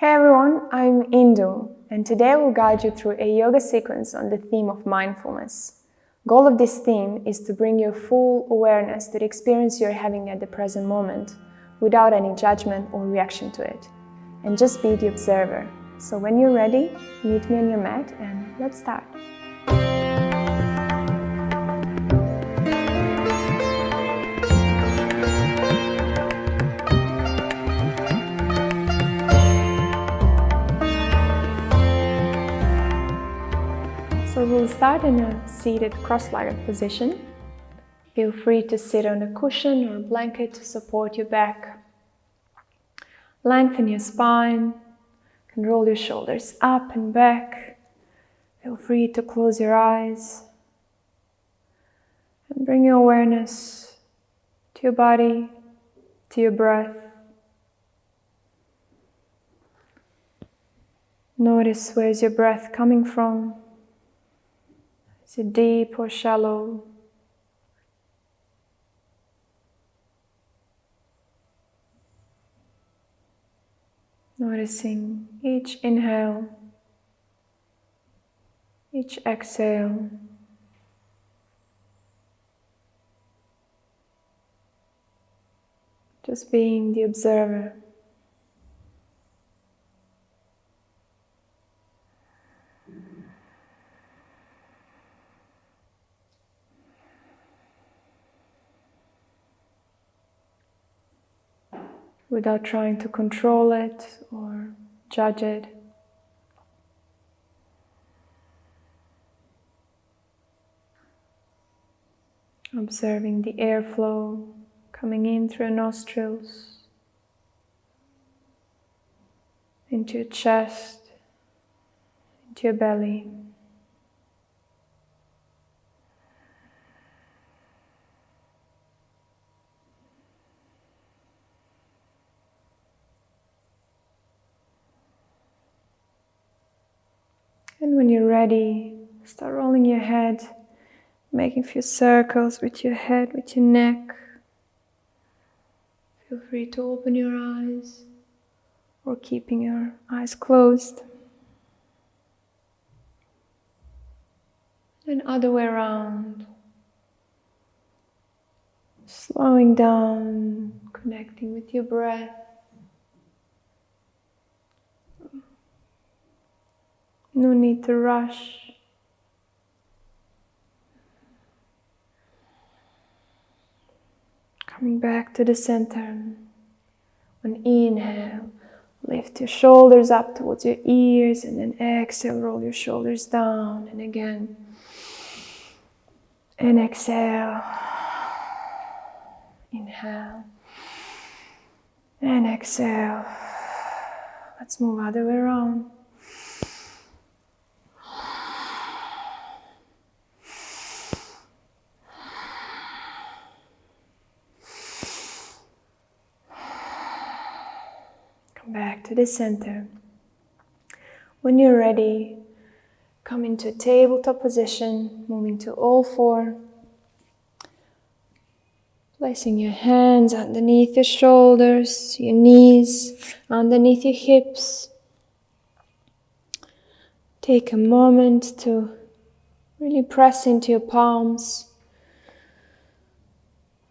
Hey everyone, I'm Indu, and today I will guide you through a yoga sequence on the theme of mindfulness. Goal of this theme is to bring your full awareness to the experience you're having at the present moment, without any judgment or reaction to it, and just be the observer. So when you're ready, meet me on your mat and let's start. So we'll start in a seated cross-legged position. Feel free to sit on a cushion or a blanket to support your back. Lengthen your spine. You can roll your shoulders up and back. Feel free to close your eyes. And bring your awareness to your body, to your breath. Notice where's your breath coming from. Is it deep or shallow? Noticing each inhale, each exhale. Just being the observer. Without trying to control it or judge it. Observing the airflow coming in through your nostrils, into your chest, into your belly. And when you're ready, start rolling your head, making a few circles with your head, with your neck. Feel free to open your eyes or keeping your eyes closed. And other way around. Slowing down, connecting with your breath. No need to rush. Coming back to the center. On inhale, lift your shoulders up towards your ears, and then exhale, roll your shoulders down. And again. And exhale. Inhale. And exhale. Let's move other way around. Back to the center. When you're ready, come into tabletop position, moving to all four. Placing your hands underneath your shoulders, your knees, underneath your hips. Take a moment to really press into your palms,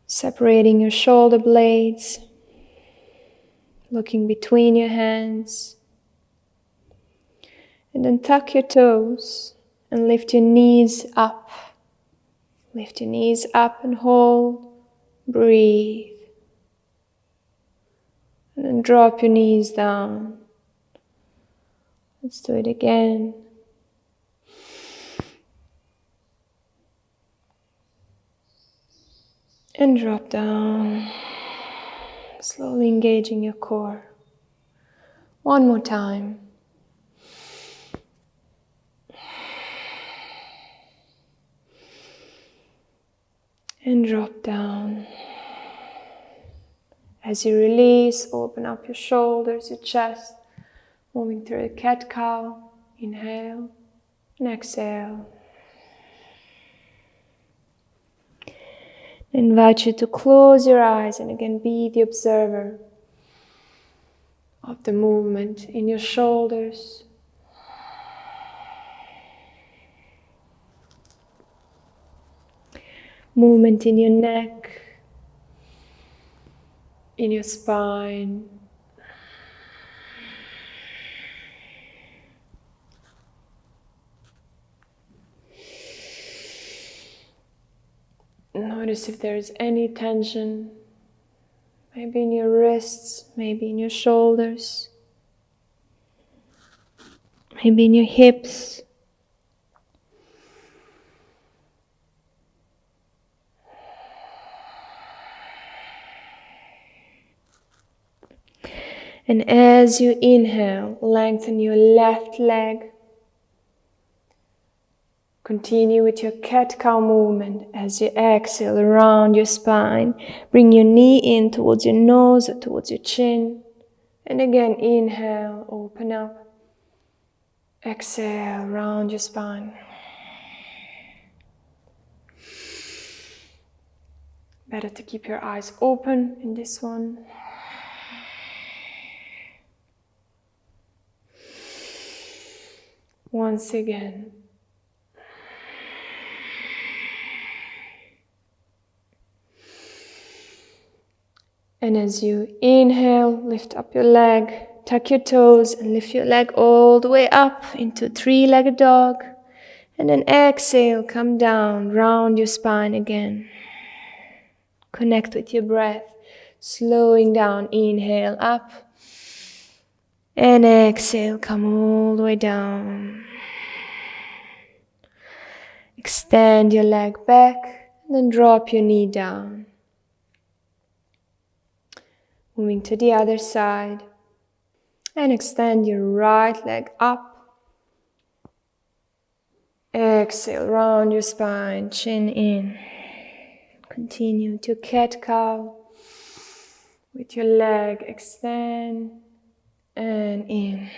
separating your shoulder blades. Looking between your hands. And then tuck your toes and lift your knees up. Lift your knees up and hold. Breathe. And then drop your knees down. Let's do it again. And drop down. Slowly engaging your core. One more time. And drop down. As you release, open up your shoulders, your chest, moving through a cat-cow. Inhale and exhale. I invite you to close your eyes and again be the observer of the movement in your shoulders. Movement in your neck, in your spine. Notice if there is any tension, maybe in your wrists, maybe in your shoulders, maybe in your hips. And as you inhale, lengthen your left leg. Continue with your cat-cow movement. As you exhale around your spine, bring your knee in towards your nose or towards your chin. And again, inhale, open up. Exhale, round your spine. Better to keep your eyes open in this one. Once again. And as you inhale, lift up your leg, tuck your toes and lift your leg all the way up into three-legged dog. And then exhale, come down, round your spine again. Connect with your breath, slowing down, inhale up. And exhale, come all the way down. Extend your leg back and then drop your knee down. Moving to the other side. And extend your right leg up. Exhale, round your spine, chin in. Continue to cat-cow. With your leg, extend and in.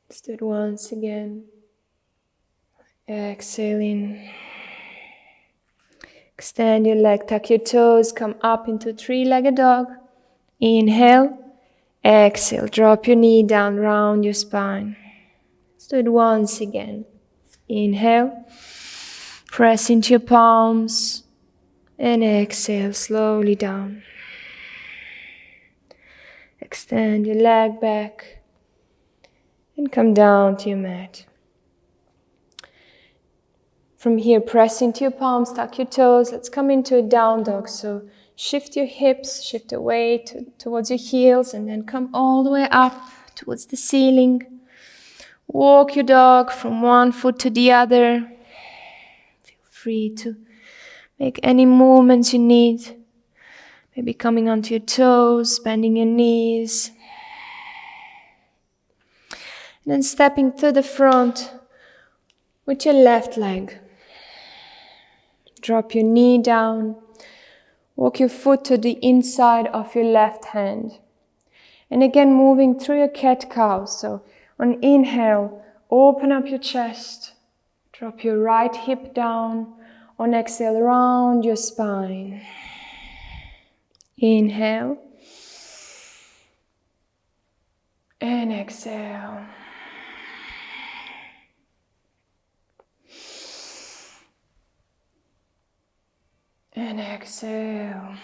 Let's do it once again. Exhale in. Extend your leg, tuck your toes, come up into three-legged dog. Inhale. Exhale, drop your knee down, round your spine. Let's do it once again. Inhale. Press into your palms. And exhale, slowly down. Extend your leg back. And come down to your mat. From here, press into your palms, tuck your toes. Let's come into a down dog. So shift your hips, shift the weight towards your heels, and then come all the way up towards the ceiling. Walk your dog from one foot to the other. Feel free to make any movements you need. Maybe coming onto your toes, bending your knees. And then stepping to the front with your left leg. Drop your knee down. Walk your foot to the inside of your left hand. And again, moving through your cat-cow. So on inhale, open up your chest. Drop your right hip down. On exhale, round your spine. Inhale. And exhale. And exhale.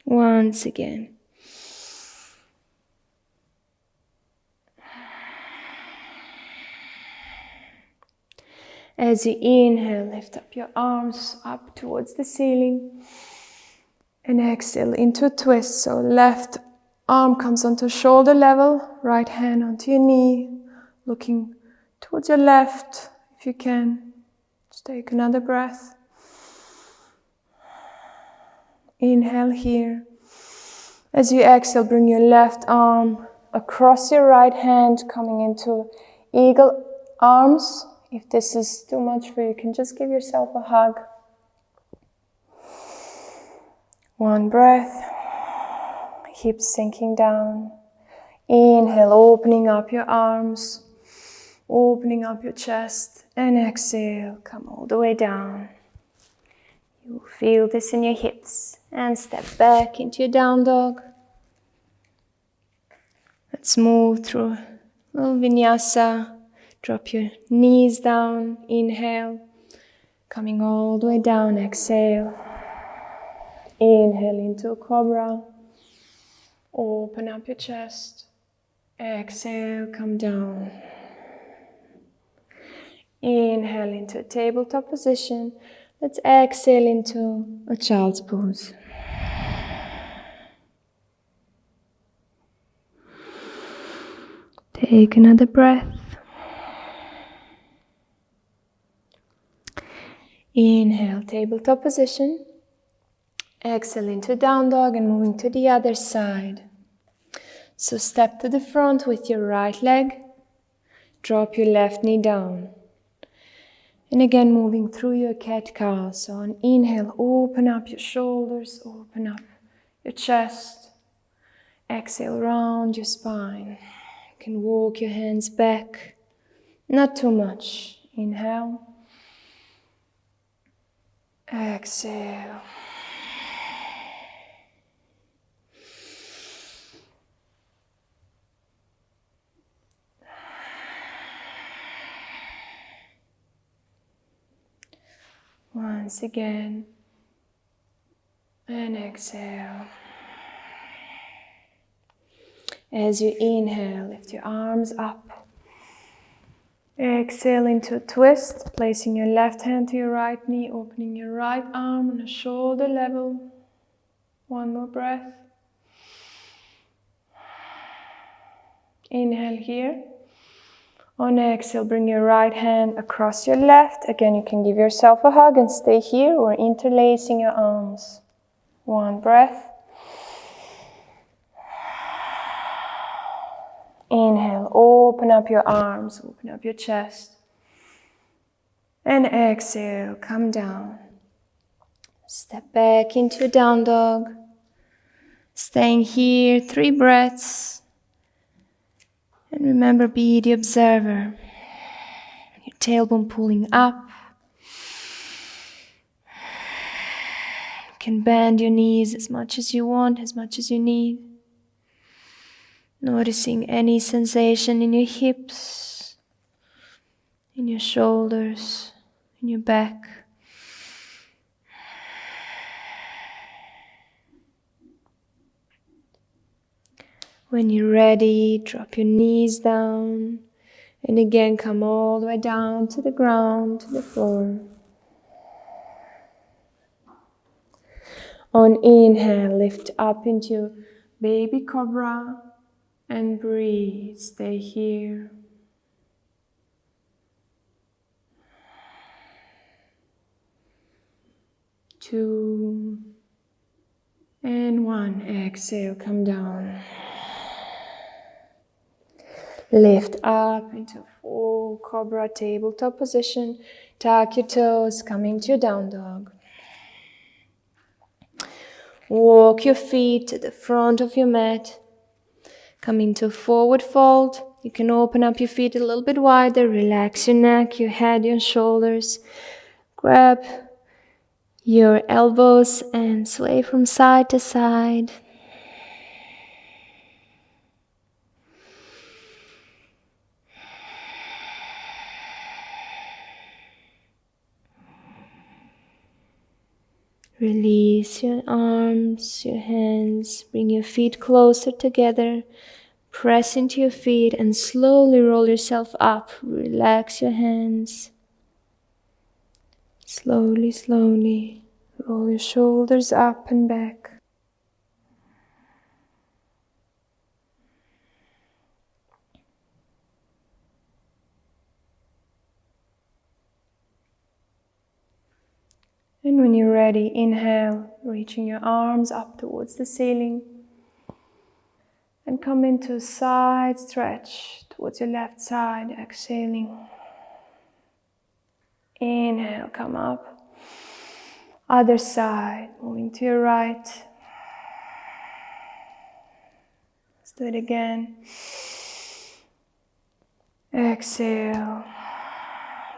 Once again. As you inhale, lift up your arms up towards the ceiling. And exhale into a twist. So left arm comes onto shoulder level, right hand onto your knee, looking towards your left if you can. Just take another breath. Inhale here. As you exhale, bring your left arm across your right hand, coming into eagle arms. If this is too much for you, you can just give yourself a hug. One breath. Hips sinking down. Inhale, opening up your arms. opening up your chest, and exhale, come all the way down. You feel this in your hips, and step back into your down dog. Let's move through a little vinyasa. Drop your knees down, inhale, coming all the way down, exhale. Inhale into a Cobra, open up your chest, exhale, come down. Inhale into a tabletop position. Let's exhale into a child's pose. Take another breath. Inhale, tabletop position. Exhale into down dog and moving to the other side. So step to the front with your right leg. Drop your left knee down. And again, moving through your cat-cow. So on inhale, open up your shoulders, open up your chest. Exhale, round your spine. You can walk your hands back, not too much. Inhale. Exhale. Once again, and exhale. As you inhale, lift your arms up. Exhale into a twist, placing your left hand to your right knee, opening your right arm on a shoulder level. One more breath. Inhale here. On exhale, bring your right hand across your left. Again, you can give yourself a hug and stay here or interlacing your arms. One breath. Inhale, open up your arms, open up your chest. And exhale, come down. Step back into down dog. Staying here, 3 breaths. And remember, be the observer. Your tailbone pulling up. You can bend your knees as much as you want, as much as you need. Noticing any sensation in your hips, in your shoulders, in your back. When you're ready, drop your knees down. And again, come all the way down to the ground, to the floor. On inhale, lift up into baby cobra and breathe. Stay here. Two and one. Exhale, come down. Lift up into full Cobra tabletop position. Tuck your toes, coming to your down dog. Walk your feet to the front of your mat. Come into forward fold. You can open up your feet a little bit wider. Relax your neck, your head, your shoulders. Grab your elbows and sway from side to side. Release your arms, your hands, bring your feet closer together, press into your feet and slowly roll yourself up. Relax your hands. Slowly, slowly, roll your shoulders up and back. And when you're ready, inhale, reaching your arms up towards the ceiling. And come into a side stretch towards your left side, exhaling. Inhale, come up. Other side, moving to your right. Let's do it again. Exhale,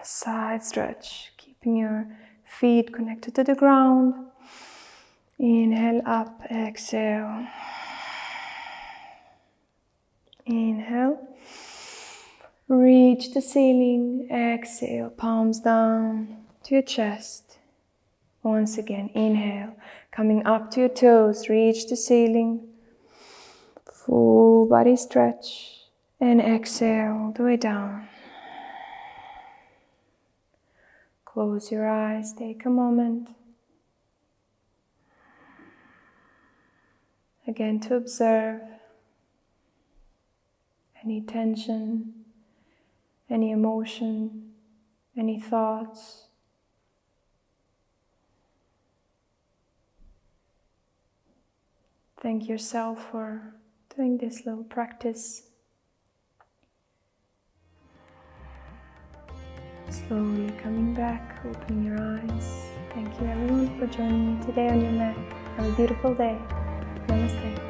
side stretch, keeping your feet connected to the ground. Inhale up, exhale. Inhale, reach the ceiling, exhale, palms down to your chest. Once again, inhale, coming up to your toes, reach the ceiling, full body stretch, and exhale all the way down. Close your eyes, take a moment. Again, to observe any tension, any emotion, any thoughts. Thank yourself for doing this little practice. Slowly coming back, opening your eyes. Thank you everyone for joining me today on your mat. Have a beautiful day. Namaste.